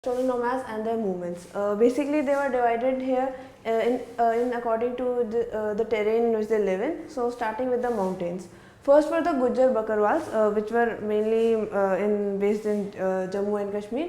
Nomads and their movements. Basically, they were divided here in according to the terrain in which they live in. So, starting with the mountains. First were the Gujjar Bakarwals, which were mainly based in Jammu and Kashmir.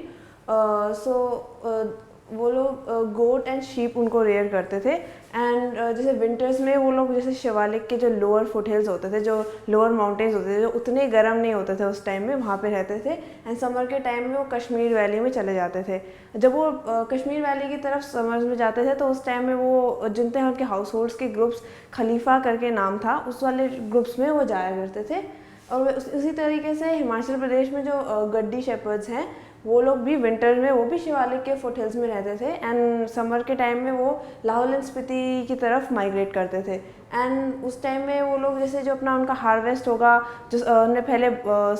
वो लोग goat and sheep उनको rare करते थे and जैसे winters में वो लोग जैसे शिवालिक के जो लोअर फुट हिल्स होते थे, जो लोअर माउंटेन्स होते थे, जो उतने गर्म नहीं होते थे उस टाइम में, वहाँ पे रहते थे एंड समर के टाइम में वो कश्मीर वैली में चले जाते थे। जब वो कश्मीर वैली की तरफ समर्स में जाते थे तो उस टाइम में वो जितने उनके हाउस होल्ड्स के ग्रुप्स, खलीफा करके नाम था, उस वाले ग्रुप्स में वो जाया करते थे। और उसी तरीके से हिमाचल प्रदेश में जो गड्डी शेपर्ड्स हैं वो लोग भी विंटर में वो भी शिवालिक के फुट हिल्स में रहते थे एंड समर के टाइम में वो लाहौल एंड स्पीति की तरफ माइग्रेट करते थे। एंड उस टाइम में वो लोग जैसे जो अपना उनका हार्वेस्ट होगा, जो उन्होंने पहले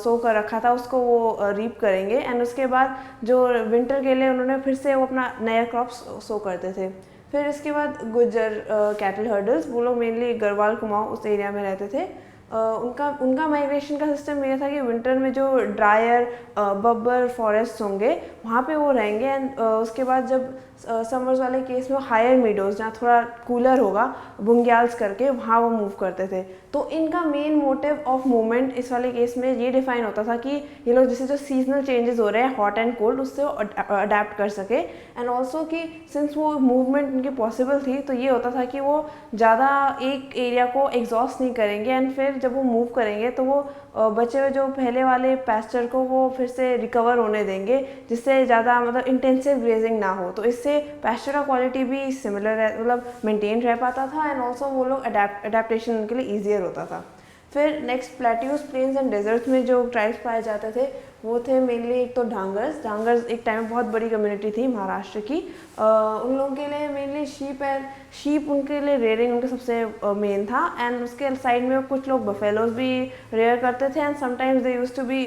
सो कर रखा था, उसको वो रीप करेंगे एंड उसके बाद जो विंटर के लिए उन्होंने फिर से वो अपना नया क्रॉप्स सो करते थे। फिर इसके बाद गुज्जर कैटल हर्डर्स, वो लोग मेनली गढ़वाल कुमाऊँ उस एरिया में रहते थे। उनका माइग्रेशन का सिस्टम ये था कि विंटर में जो ड्रायर बब्बर फॉरेस्ट होंगे वहाँ पे वो रहेंगे एंड उसके बाद जब समर्स वाले केस में हायर मीडोज जहाँ थोड़ा कूलर होगा, बुंग्याल्स करके वहाँ वो मूव करते थे। तो इनका मेन मोटिव ऑफ मूवमेंट इस वाले केस में ये डिफाइन होता था कि ये लोग जैसे जो सीजनल चेंजेस हो रहे हैं हॉट एंड कोल्ड, उससे अडेप्ट कर सके एंड ऑल्सो कि सिंस वो मूवमेंट उनकी पॉसिबल थी तो ये होता था कि वो ज़्यादा एक एरिया को एग्जॉस्ट नहीं करेंगे एंड फिर जब वो मूव करेंगे तो वो बचे हुए जो पहले वाले पैस्चर को वो फिर से रिकवर होने देंगे, जिससे ज़्यादा मतलब इंटेंसिव ग्रेजिंग ना हो। तो इससे पैस्चर का क्वालिटी भी सिमिलर है, मतलब मेंटेन रह पाता था एंड ऑल्सो वो लोग अडेप्टेशन उनके लिए ईजियर होता था। फिर next plateaus, plains and deserts में जो ट्राइब्स पाए जाते थे वो थे मेनली एक तो ढांगर्स एक टाइम में बहुत बड़ी कम्युनिटी थी महाराष्ट्र की। उन लोगों के लिए मेनली शीप उनके लिए रेयरिंग उनका सबसे मेन था एंड उसके साइड में कुछ लोग बफेलोज भी रेयर करते थे and sometimes they used to be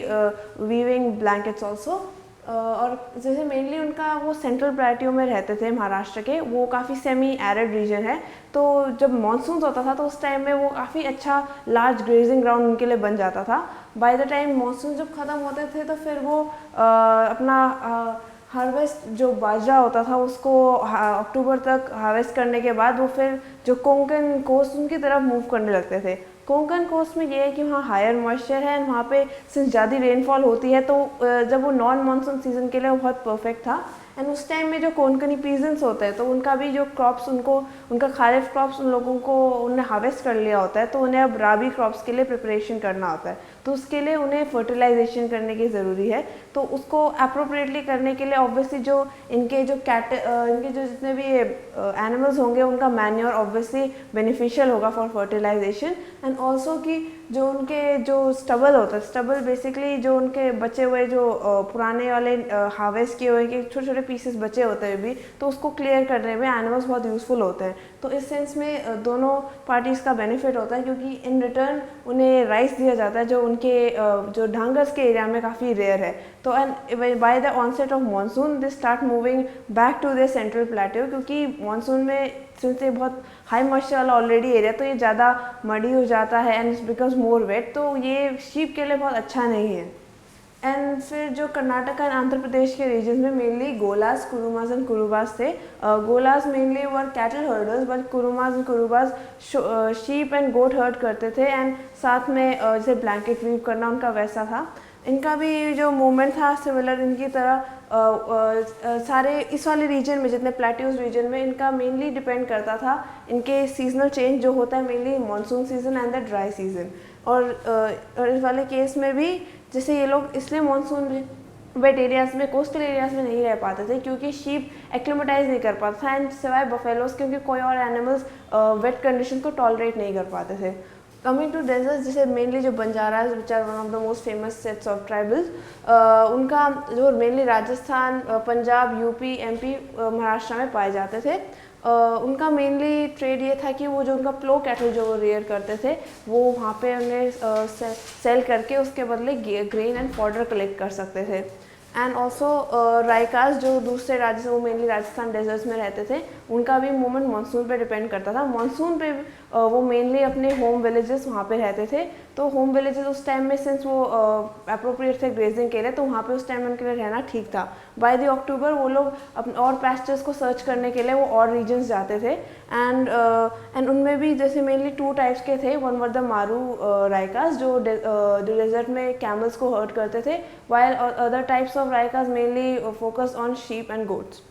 weaving blankets also. और जैसे मेनली उनका वो सेंट्रल प्लेट्यू में रहते थे महाराष्ट्र के, वो काफ़ी सेमी एरिड रीजन है, तो जब मानसून होता था तो उस टाइम में वो काफ़ी अच्छा लार्ज ग्रेजिंग ग्राउंड उनके लिए बन जाता था। बाय द टाइम मानसून जब ख़त्म होते थे तो फिर वो अपना हार्वेस्ट जो बाजरा होता था उसको अक्टूबर तक हार्वेस्ट करने के बाद वो फिर जो कोंकण कोस्ट उनकी तरफ मूव करने लगते थे। कोंकण कोस्ट में ये है कि वहाँ हायर मॉइस्चर है एंड वहाँ पे सिंस ज़्यादा रेनफॉल होती है तो जब वो नॉन मानसून सीजन के लिए वो बहुत परफेक्ट था एंड उस टाइम में जो कोंकणी पीजेंट्स होते हैं तो उनका भी जो क्रॉप्स उनका खारिफ क्रॉप्स उन लोगों को उन्हें हार्वेस्ट कर लिया होता है, तो उन्हें अब राबी क्रॉप्स के लिए प्रिपरेशन करना होता है, तो उसके लिए उन्हें फर्टिलाइजेशन करने की ज़रूरी है। तो उसको अप्रोप्रिएटली करने के लिए ऑब्वियसली जो इनके जो जितने भी एनिमल्स होंगे उनका मैन्योर ऑब्वियसली बेनिफिशियल होगा फॉर फर्टिलाइजेशन एंड ऑल्सो कि जो उनके जो स्टबल होता है, स्टबल बेसिकली जो उनके बचे हुए जो पुराने वाले हार्वेस्ट किए हुए के छोटे छोटे पीसेस बचे होते हैं भी, तो उसको क्लियर करने में एनिमल्स बहुत यूज़फुल होते हैं। तो इस सेंस में दोनों पार्टीज़ का बेनिफिट होता है क्योंकि इन रिटर्न उन्हें राइस दिया जाता है जो उनके जो ढांगर्स के एरिया में काफ़ी रेयर है। तो and by the onset of monsoon they start moving back to the central plateau, क्योंकि मानसून में सिंस ये बहुत हाई मॉइस्चर वाला ऑलरेडी एरिया तो ये ज़्यादा मडी हो जाता है and it's becomes more wet, तो ये शीप के लिए बहुत अच्छा नहीं है। एंड फिर जो कर्नाटक एंड आंध्र प्रदेश के रीजन में मेनली गोलास, कुरुमास एंड कुरुबास थे। Golas mainly were cattle herders but Kurumas and Kurubas sheep and goat herd करते थे एंड साथ में जैसे ब्लैंकेट वीव करना उनका वैसा था। इनका भी जो मूवमेंट था सिमिलर इनकी तरह सारे इस वाले रीजन में जितने प्लेट्यूज रीजन में इनका मेनली डिपेंड करता था इनके सीजनल चेंज जो होता है mainly monsoon season and the dry season. और इस वाले केस में भी जैसे ये लोग इसलिए मानसून वेट एरियाज में, कोस्टल एरियाज में नहीं रह पाते थे क्योंकि शीप एक्लिमेटाइज नहीं कर पाता था एंड सिवाय बफेलोस क्योंकि कोई और एनिमल्स वेट कंडीशन को टॉलरेट नहीं कर पाते थे। कमिंग टू डेजर्ट, जैसे मेनली जो Banjaras which are one of the most famous sets of tribals, उनका जो mainly Rajasthan, Punjab, UP, MP, Maharashtra में पाए जाते थे। उनका मेनली ट्रेड ये था कि वो जो उनका प्लो कैटल जो रेयर करते थे वो वहाँ पे उन्हें सेल करके उसके बदले ग्रेन एंड फॉडर कलेक्ट कर सकते थे। एंड ऑल्सो राइकास जो दूसरे राज्य वो मेनली राजस्थान डेजर्ट्स में रहते थे, उनका भी मूवमेंट मानसून पे डिपेंड करता था। मानसून पे वो मेनली अपने होम विलेजेस वहाँ पे रहते थे, तो होम विलेजेस उस टाइम में सिंस वो अप्रोप्रिएट थे ग्रेजिंग के लिए, तो वहाँ पे उस टाइम में उनके लिए रहना ठीक था। बाय द अक्टूबर वो लोग अपने और पैस्चर्स को सर्च करने के लिए वो और रीजन्स जाते थे। एंड उनमें भी जैसे मेनली 2 टाइप्स के थे। वन वर द मारू राइकास जो डेजर्ट में कैमल्स को हर्ट करते थे, while other types of Raikas mainly focus on sheep and goats.